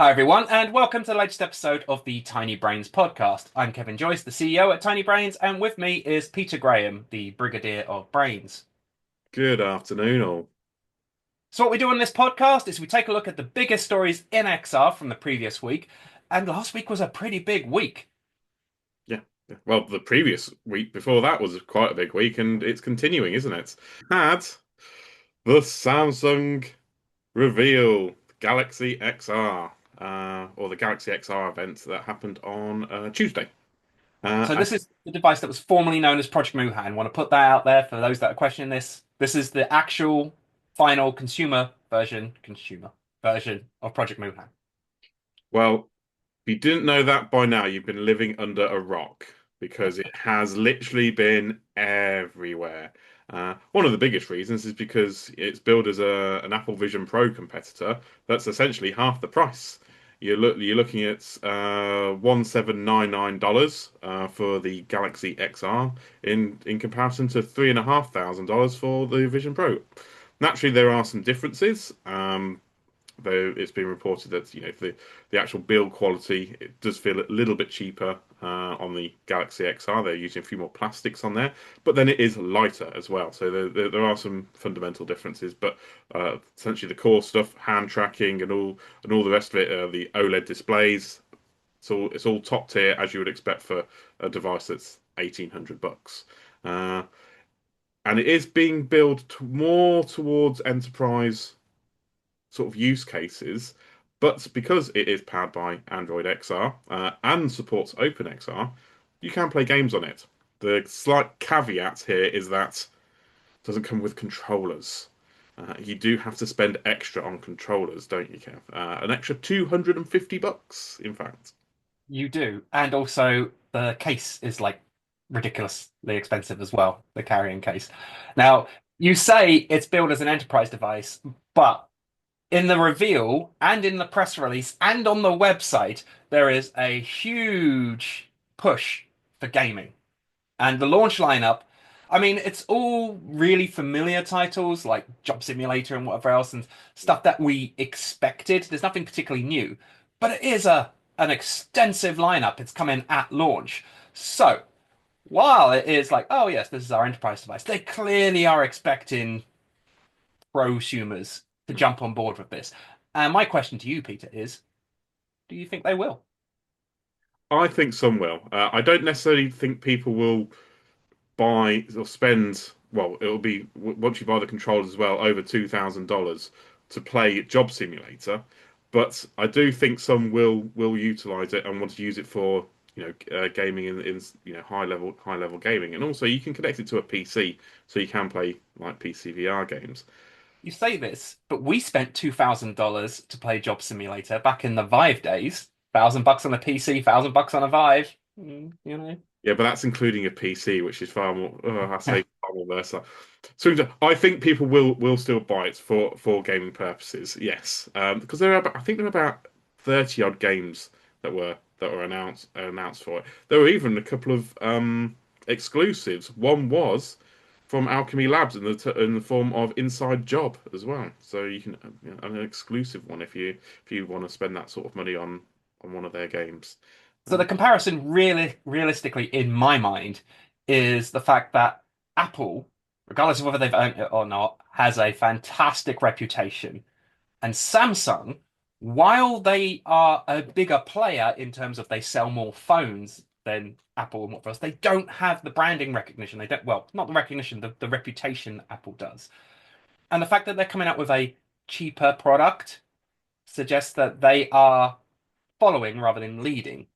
Hi, everyone, and welcome to the latest episode of the Tiny Brains podcast. I'm Kevin Joyce, the CEO at Tiny Brains, and with me is Peter Graham, the Brigadier of Brains. Good afternoon, all. So, what we do on this podcast is we take a look at the biggest stories in XR from the previous week, and last week was a pretty big week. Yeah. Well, the previous week before that was quite a big week, and it's continuing, isn't it? Had the Samsung reveal Galaxy XR, or the Galaxy XR event that happened on Tuesday. So, And this is the device that was formerly known as Project Muhan. Want to put that out there for those that are questioning this. This is the actual final consumer version of Project Muhan. well, if you didn't know that by now, you've been living under a rock because it has literally been everywhere. One of the biggest reasons is because it's billed as an Apple Vision Pro competitor that's essentially half the price. You're looking at $1,799 for the Galaxy XR in comparison to $3,500 for the Vision Pro. Naturally, there are some differences. Though it's been reported that the actual build quality, it does feel a little bit cheaper on the Galaxy XR. They're using a few more plastics on there, but then it is lighter as well. So there are some fundamental differences, but essentially the core stuff, hand tracking and all the rest of it, the OLED displays, it's all top tier as you would expect for a device that's $1,800. Uh, and it is being built more towards enterprise sort of use cases. But because it is powered by Android XR and supports OpenXR, you can play games on it. The slight caveat here is that it doesn't come with controllers. You do have to spend extra on controllers, don't you, Kev? An extra $250, in fact. You do. And also the case is like ridiculously expensive as well, the carrying case. Now, you say it's billed as an enterprise device, but in the reveal and in the press release and on the website, there is a huge push for gaming. And the launch lineup, I mean, it's all really familiar titles like Job Simulator and whatever else, and stuff that we expected. There's nothing particularly new, but it is a an extensive lineup. It's coming at launch. So while it is like, oh yes, this is our enterprise device, they clearly are expecting prosumers to jump on board with this. And my question to you, Peter, is, do you think they will? I think some will. I don't necessarily think people will buy or spend, well, it'll be once you buy the controllers as well, over $2,000 to play Job Simulator. But I do think some will utilize it and want to use it for gaming in high level gaming, and also you can connect it to a PC so you can play like PC VR games. You say this, but we spent $2,000 to play Job Simulator back in the Vive days. $1,000 on a PC, $1,000 on a Vive. You know. Yeah, but that's including a PC, which is far more, I say far more versatile. So I think people will still buy it for gaming purposes, yes, because I think there are about 30 odd games that were announced for it. There were even a couple of exclusives. One was from Alchemy Labs in the form of Inside Job as well. So you can an exclusive one if you want to spend that sort of money on one of their games. So the comparison realistically, in my mind, is the fact that Apple, regardless of whether they've owned it or not, has a fantastic reputation. And Samsung, while they are a bigger player in terms of they sell more phones than Apple and what else, they don't have the branding recognition. They don't, well, not the recognition, the reputation Apple does. And the fact that they're coming out with a cheaper product suggests that they are following rather than leading.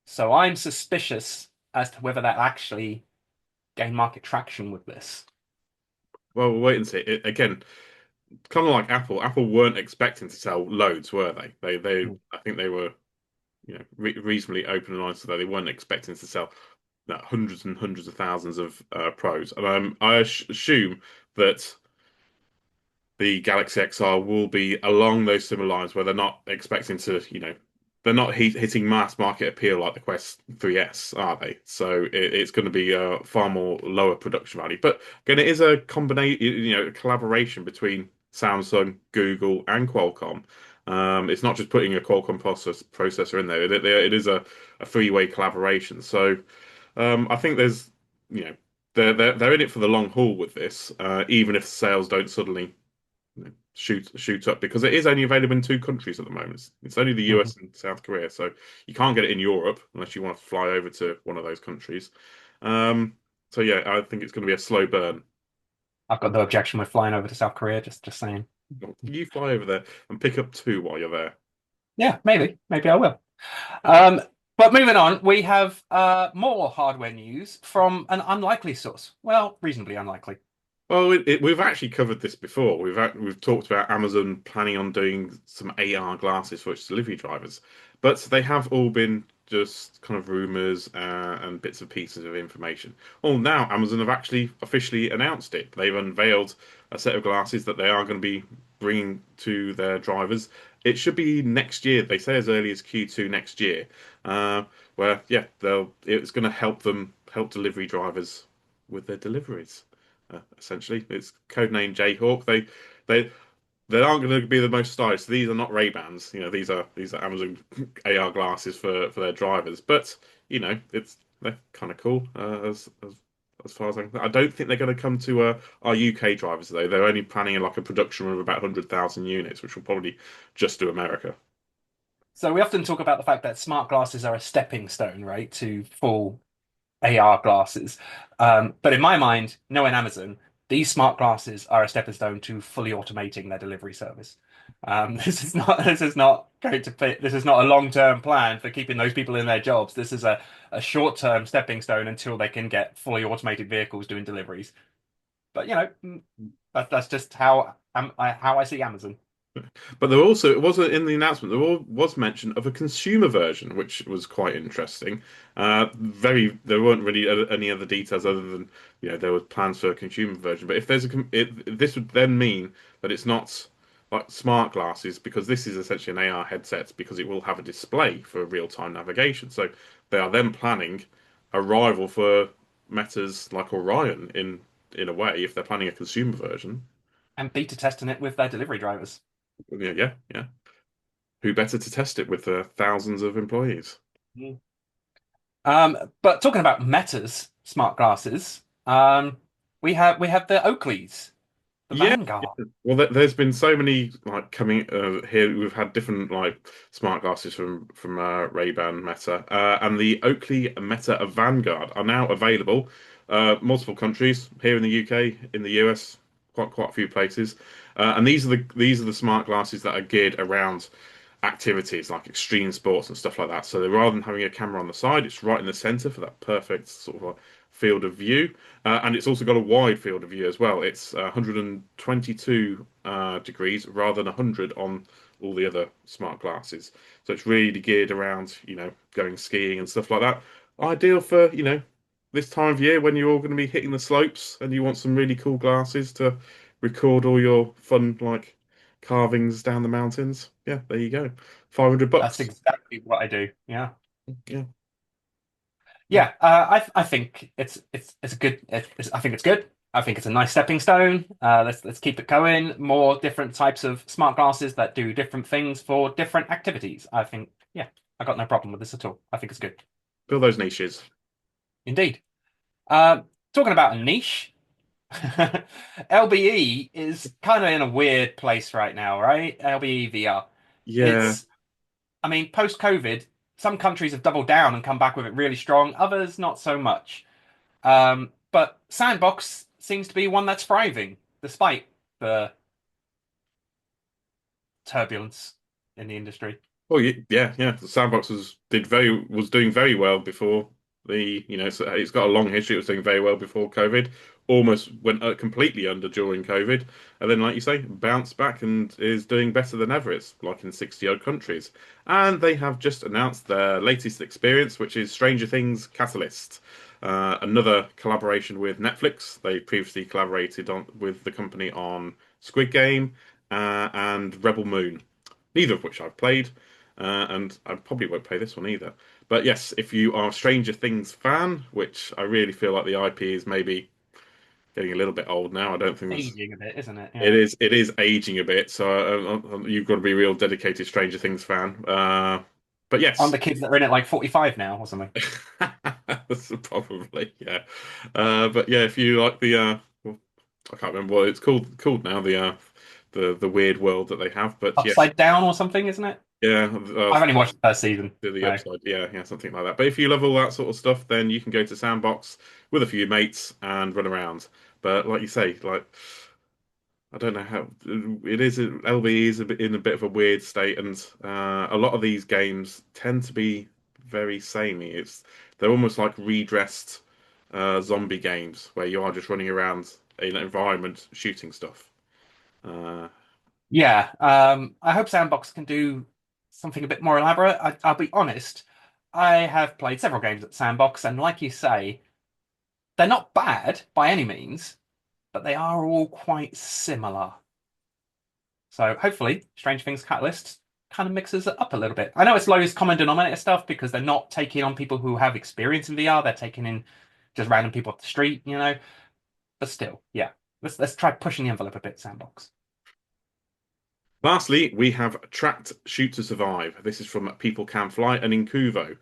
So I'm suspicious as to whether that actually gain market traction with this. Well, we'll wait and see. Again, kind of like Apple. Apple weren't expecting to sell loads, were they? I think they were, reasonably open and honest. That they weren't expecting to sell hundreds and hundreds of thousands of pros. And I assume that the Galaxy XR will be along those similar lines, where they're not expecting to, they're not hitting mass market appeal like the Quest 3S, are they? So it's going to be a far more lower production value. But again, it is a combination, a collaboration between Samsung, Google, and Qualcomm. It's not just putting a Qualcomm processor in there. It is a three-way collaboration. So I think there's, you know, they're in it for the long haul with this, even if sales don't suddenly shoot up because it is only available in two countries at the moment. It's only the Mhm. US and South Korea, so you can't get it in Europe unless you want to fly over to one of those countries. Um, so yeah, I think it's going to be a slow burn. I've got no objection with flying over to South Korea, just saying. You fly over there and pick up two while you're there. Yeah, maybe I will. Um, but moving on, we have more hardware news from an unlikely source. Well, reasonably unlikely. Well, we've actually covered this before. We've talked about Amazon planning on doing some AR glasses for its delivery drivers, but they have all been just kind of rumors and bits and pieces of information. Well, now Amazon have actually officially announced it. They've unveiled a set of glasses that they are going to be bringing to their drivers. It should be next year. They say as early as Q2 next year. Uh, where yeah, it's going to help delivery drivers with their deliveries. Essentially, it's codename Jayhawk. They they aren't going to be the most stylish. These are not Ray-Bans. These are Amazon AR glasses for their drivers. But they're kind of cool as far as I don't think they're going to come to our UK drivers though. They're only planning like a production run of about 100,000 units, which will probably just do America. So we often talk about the fact that smart glasses are a stepping stone, right, to full AR glasses. But in my mind, knowing Amazon, these smart glasses are a stepping stone to fully automating their delivery service. This is not going to fit. This is not a long-term plan for keeping those people in their jobs. This is a short-term stepping stone until they can get fully automated vehicles doing deliveries. But that's just how I see Amazon. But there also, it wasn't in the announcement, was mention of a consumer version, which was quite interesting. There weren't really any other details other than, there were plans for a consumer version. But if this would then mean that it's not like smart glasses, because this is essentially an AR headset, because it will have a display for real-time navigation. So they are then planning a rival for Meta's like Orion in a way, if they're planning a consumer version. And beta testing it with their delivery drivers. Yeah, yeah, yeah. Who better to test it with thousands of employees? Mm. But talking about Meta's smart glasses, we have the Oakleys, the Yeah. Vanguard. Well, there's been so many like coming here. We've had different like smart glasses from Ray-Ban Meta, and the Oakley Meta Vanguard are now available. Multiple countries here in the UK, in the US, quite a few places. And these are the smart glasses that are geared around activities like extreme sports and stuff like that. So rather than having a camera on the side, it's right in the center for that perfect sort of like field of view. And it's also got a wide field of view as well. It's 122 degrees rather than 100 on all the other smart glasses. So it's really geared around, going skiing and stuff like that. Ideal for, this time of year when you're all going to be hitting the slopes and you want some really cool glasses to record all your fun, like carvings down the mountains. Yeah, there you go. 500 That's bucks. exactly what I do. Yeah, Yeah. Yeah. yeah. I think it's a good. I think it's good. I think it's a nice stepping stone. Let's keep it going. More different types of smart glasses that do different things for different activities. I think, yeah, I got no problem with this at all. I think it's good. Fill those niches. Indeed. Talking about a niche, LBE is kind of in a weird place right now, right? LBE VR. Yeah. It's, I mean, post-COVID, some countries have doubled down and come back with it really strong, others not so much. But Sandbox seems to be one that's thriving despite the turbulence in the industry. Oh yeah, yeah. The Sandbox was doing very well before so it's got a long history. It was doing very well before COVID. Almost went completely under during COVID, and then, like you say, bounced back and is doing better than ever. It's like in 60 odd countries, and they have just announced their latest experience, which is Stranger Things Catalyst, another collaboration with Netflix. They previously collaborated with the company on Squid Game and Rebel Moon, neither of which I've played. And I probably won't play this one either. But yes, if you are a Stranger Things fan, which I really feel like the IP is maybe getting a little bit old now. I don't think there's. Aging a bit, isn't it? It Yeah. is. It is aging a bit. So you've got to be a real dedicated Stranger Things fan. But On yes, the kids that are in it like 45 now or something. that's probably yeah. But yeah, if you like the well, I can't remember what it's called now. The weird world that they have. But yes, Upside down or something, isn't it? yeah. I've only watched the first season. To the So. upside, yeah, yeah, something like that. But if you love all that sort of stuff, then you can go to Sandbox with a few mates and run around. But like you say, like I don't know how it is. LB is in a bit of a weird state, and a lot of these games tend to be very samey. They're almost like redressed zombie games where you are just running around in an environment shooting stuff. Uh, Yeah, I hope Sandbox can do something a bit more elaborate. I'll be honest, I have played several games at Sandbox, and like you say, they're not bad by any means, but they are all quite similar. So hopefully, Strange Things Catalyst kind of mixes it up a little bit. I know it's lowest common denominator stuff because they're not taking on people who have experience in VR, they're taking in just random people off the street, you know. But still, yeah, let's try pushing the envelope a bit, Sandbox. Lastly, we have Tracked Shoot to Survive. This is from People Can Fly and Incuvo.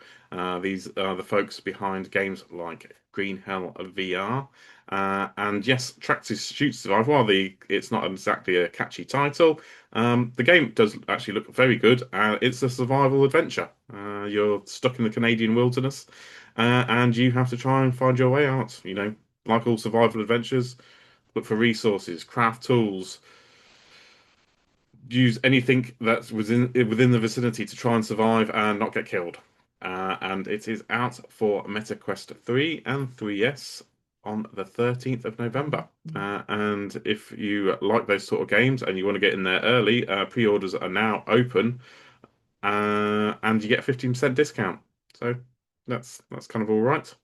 These are the folks behind games like Green Hell VR. And yes, Tracked to Shoot to Survive, while it's not exactly a catchy title, the game does actually look very good. It's a survival adventure. You're stuck in the Canadian wilderness, and you have to try and find your way out. You know, like all survival adventures, look for resources, craft tools, use anything that's within the vicinity to try and survive and not get killed. And it is out for MetaQuest 3 and 3S on the 13th of November. And if you like those sort of games and you want to get in there early, pre-orders are now open, and you get a 15% discount. So that's kind of all right.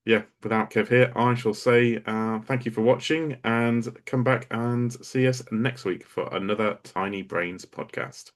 Yeah, without Kev here, I shall say thank you for watching and come back and see us next week for another Tiny Brains podcast.